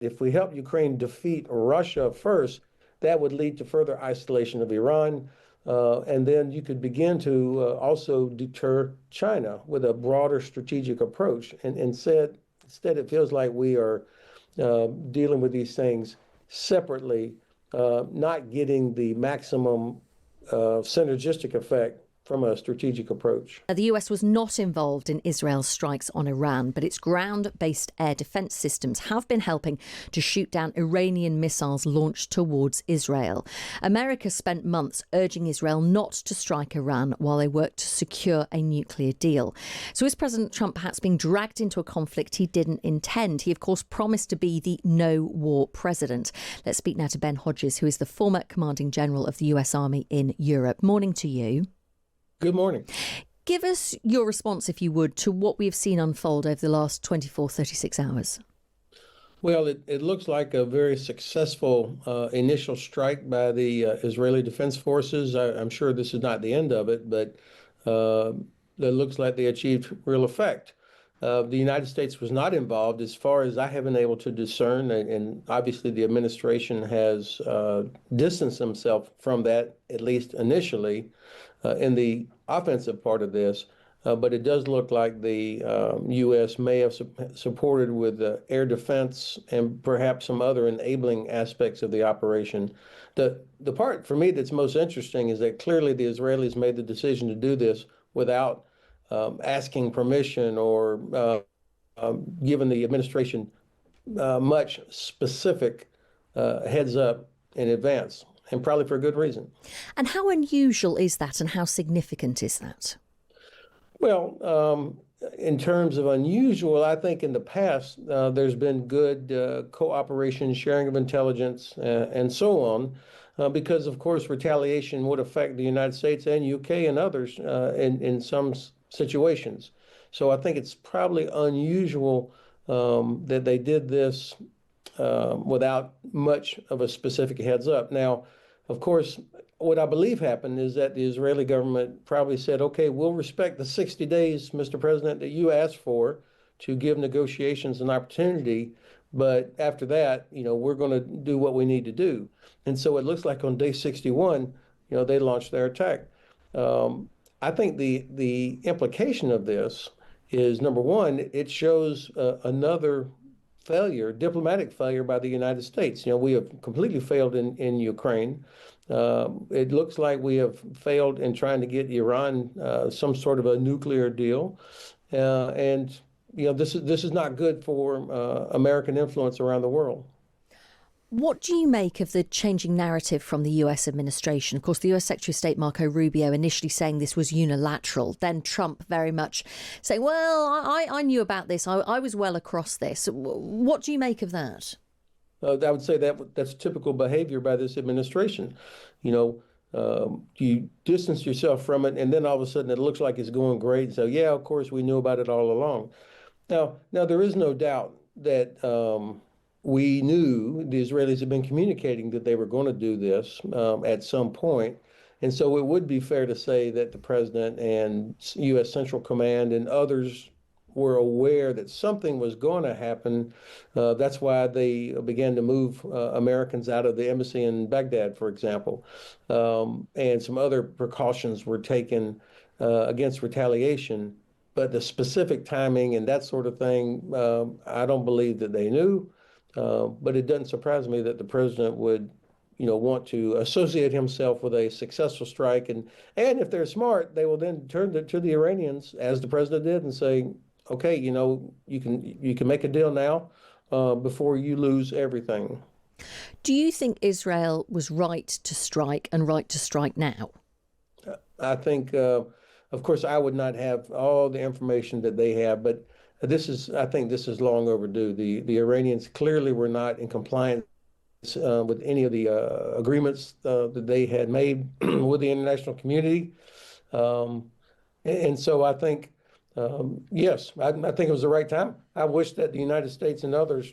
if we help Ukraine defeat Russia first, that would lead to further isolation of Iran. And then you could begin to also deter China with a broader strategic approach. And instead, it feels like we are dealing with these things separately, not getting the maximum synergistic effect from a strategic approach. The US was not involved in Israel's strikes on Iran, but its ground-based air defense systems have been helping to shoot down Iranian missiles launched towards Israel. America spent months urging Israel not to strike Iran while they worked to secure a nuclear deal. So is President Trump perhaps being dragged into a conflict he didn't intend? He, of course, promised to be the no-war president. Let's speak now to Ben Hodges, who is the former commanding general of the US Army in Europe. Morning to you. Good morning. Give us your response, if you would, to what we've seen unfold over the last 24, 36 hours. Well, it looks like a very successful initial strike by the Israeli Defense Forces. I'm sure this is not the end of it, but it looks like they achieved real effect. The United States was not involved, as far as I have been able to discern, and obviously the administration has distanced himself from that, at least initially, in the offensive part of this. But it does look like the U.S. may have supported with air defense and perhaps some other enabling aspects of the operation. The part for me that's most interesting is that clearly the Israelis made the decision to do this without asking permission or giving the administration much specific heads up in advance, and probably for a good reason. And how unusual is that, and how significant is that? Well, in terms of unusual, I think in the past there's been good cooperation, sharing of intelligence, and so on, because, of course, retaliation would affect the United States and UK and others in some situations. So I think it's probably unusual that they did this without much of a specific heads up. Now, of course, what I believe happened is that the Israeli government probably said, okay, we'll respect the 60 days, Mr. President, that you asked for to give negotiations an opportunity. But after that, we're going to do what we need to do. And so it looks like on day 61, they launched their attack. I think the implication of this is, number one, it shows another failure, diplomatic failure by the United States. We have completely failed in Ukraine. It looks like we have failed in trying to get Iran some sort of a nuclear deal. And this is not good for American influence around the world. What do you make of the changing narrative from the US administration? Of course, the US Secretary of State Marco Rubio initially saying this was unilateral, then Trump very much saying, well, I knew about this. I was well across this. What do you make of that? I would say that's typical behavior by this administration. You distance yourself from it, and then all of a sudden it looks like it's going great. So, yeah, of course, we knew about it all along. Now there is no doubt that we knew the Israelis had been communicating that they were going to do this at some point. And so it would be fair to say that the president and U.S. Central Command and others were aware that something was going to happen. That's why they began to move Americans out of the embassy in Baghdad, for example. And some other precautions were taken against retaliation. But the specific timing and that sort of thing, I don't believe that they knew. But it doesn't surprise me that the president would, want to associate himself with a successful strike. And if they're smart, they will then turn to the Iranians, as the president did, and say, okay, you can make a deal now before you lose everything. Do you think Israel was right to strike and right to strike now? I think, of course, I would not have all the information that they have, but I think this is long overdue. The Iranians clearly were not in compliance with any of the agreements that they had made with the international community. And so I think, yes, I think it was the right time. I wish that the United States and others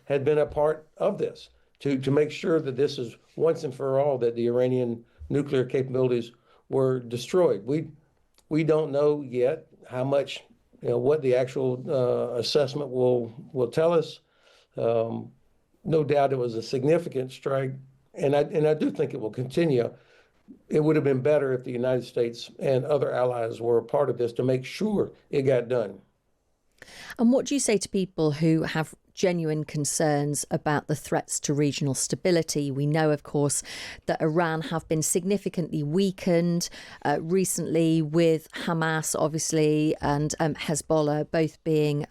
had been a part of this to make sure that this is once and for all, that the Iranian nuclear capabilities were destroyed. We don't know yet how much, what the actual assessment will tell us. no doubt it was a significant strike, and I do think it will continue. It would have been better if the United States and other allies were a part of this to make sure it got done. And what do you say to people who have genuine concerns about the threats to regional stability? We know, of course, that Iran have been significantly weakened recently, with Hamas, obviously, and Hezbollah both being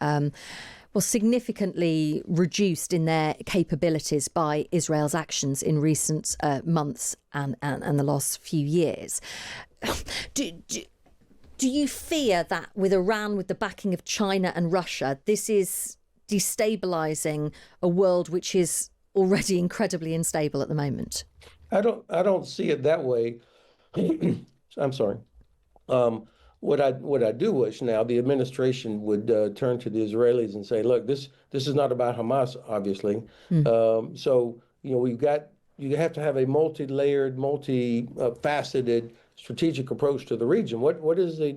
significantly reduced in their capabilities by Israel's actions in recent months and the last few years. Do you fear that with Iran, with the backing of China and Russia, this is destabilising a world which is already incredibly unstable at the moment? I don't see it that way. I'm sorry. What I do wish now the administration would turn to the Israelis and say, look, this is not about Hamas, obviously. So you have to have a multi-layered, multi-faceted strategic approach to the region. What is the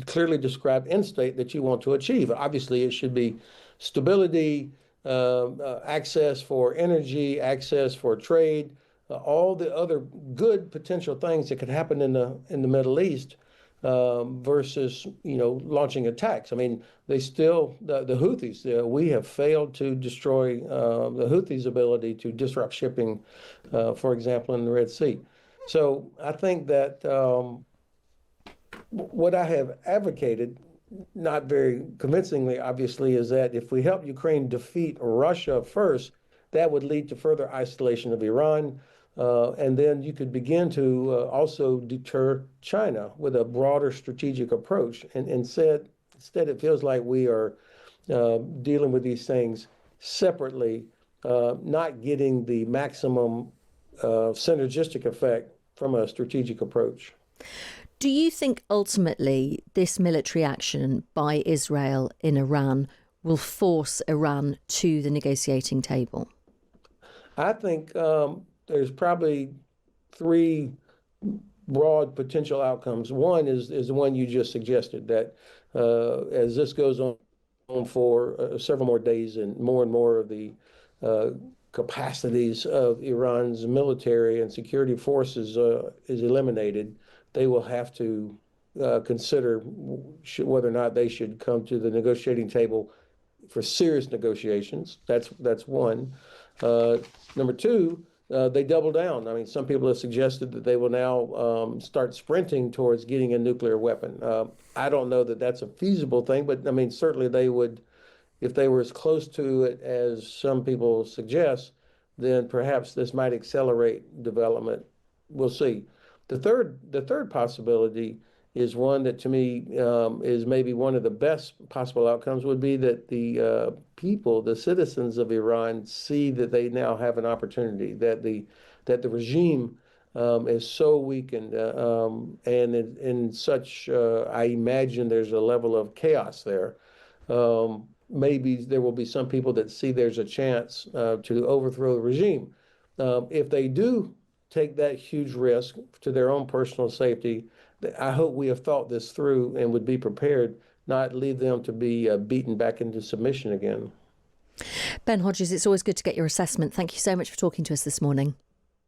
clearly described end state that you want to achieve? Obviously, it should be stability, access for energy, access for trade, all the other good potential things that could happen in the Middle East, versus launching attacks. I mean, the Houthis. We have failed to destroy the Houthis' ability to disrupt shipping, for example, in the Red Sea. So I think that what I have advocated, not very convincingly, obviously, is that if we help Ukraine defeat Russia first, that would lead to further isolation of Iran. And then you could begin to also deter China with a broader strategic approach. And instead, it feels like we are dealing with these things separately, not getting the maximum synergistic effect from a strategic approach. Do you think ultimately this military action by Israel in Iran will force Iran to the negotiating table? I think there's probably three broad potential outcomes. One is the one you just suggested, that as this goes on for several more days and more of the capacities of Iran's military and security forces is eliminated, they will have to consider whether or not they should come to the negotiating table for serious negotiations. That's one. Number two, they double down. I mean, some people have suggested that they will now start sprinting towards getting a nuclear weapon. I don't know that that's a feasible thing, but I mean, certainly they would, if they were as close to it as some people suggest, then perhaps this might accelerate development. We'll see. The third possibility is one that to me is maybe one of the best possible outcomes, would be that the people, the citizens of Iran, see that they now have an opportunity, that the regime is so weakened, and in such, I imagine there's a level of chaos there. Maybe there will be some people that see there's a chance to overthrow the regime. If they do take that huge risk to their own personal safety, I hope we have thought this through and would be prepared, not leave them to be beaten back into submission again. Ben Hodges, it's always good to get your assessment. Thank you so much for talking to us this morning.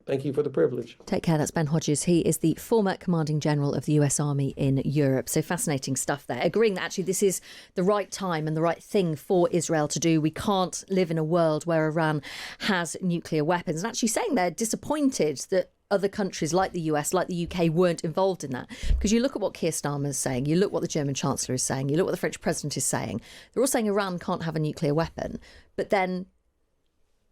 Thank you for the privilege. Take care. That's Ben Hodges. He is the former Commanding General of the US Army in Europe. So fascinating stuff there. Agreeing that actually this is the right time and the right thing for Israel to do. We can't live in a world where Iran has nuclear weapons. And actually saying they're disappointed that other countries like the US, like the UK, weren't involved in that. Because you look at what Keir Starmer is saying, you look what the German Chancellor is saying, you look what the French President is saying. They're all saying Iran can't have a nuclear weapon, but then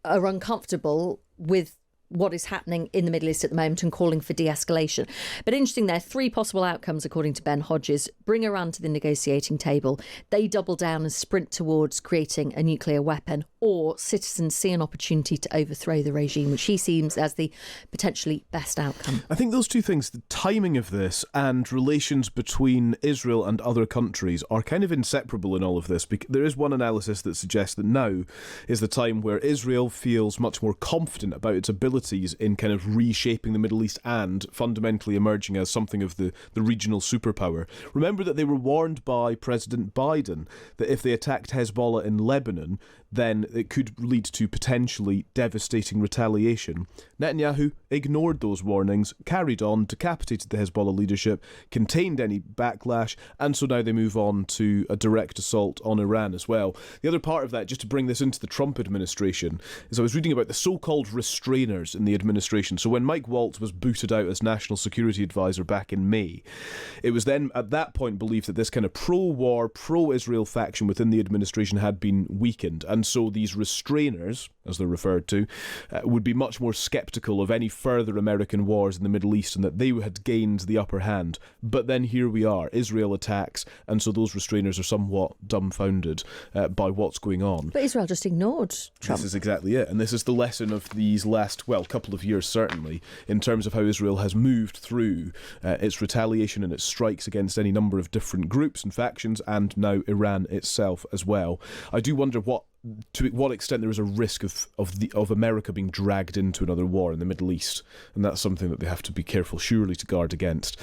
are uncomfortable with what is happening in the Middle East at the moment and calling for de-escalation. But interesting, there are three possible outcomes, according to Ben Hodges. Bring Iran to the negotiating table, they double down and sprint towards creating a nuclear weapon, or citizens see an opportunity to overthrow the regime, which he seems as the potentially best outcome. I think those two things, the timing of this and relations between Israel and other countries, are kind of inseparable in all of this. There is one analysis that suggests that now is the time where Israel feels much more confident about its abilities in kind of reshaping the Middle East and fundamentally emerging as something of the regional superpower. Remember that they were warned by President Biden that if they attacked Hezbollah in Lebanon, then it could lead to potentially devastating retaliation. Netanyahu ignored those warnings, carried on, decapitated the Hezbollah leadership, contained any backlash, and so now they move on to a direct assault on Iran as well. The other part of that, just to bring this into the Trump administration, is I was reading about the so-called restrainers in the administration. So when Mike Waltz was booted out as National Security Advisor back in May, it was then at that point believed that this kind of pro-war, pro-Israel faction within the administration had been weakened, and so these restrainers, as they're referred to, would be much more sceptical of any further American wars in the Middle East and that they had gained the upper hand. But then here we are, Israel attacks, and so those restrainers are somewhat dumbfounded by what's going on. But Israel just ignored Trump. This is exactly it, and this is the lesson of these last, well, couple of years certainly, in terms of how Israel has moved through its retaliation and its strikes against any number of different groups and factions, and now Iran itself as well. I do wonder to what extent there is a risk of America being dragged into another war in the Middle East, and that's something that they have to be careful surely to guard against.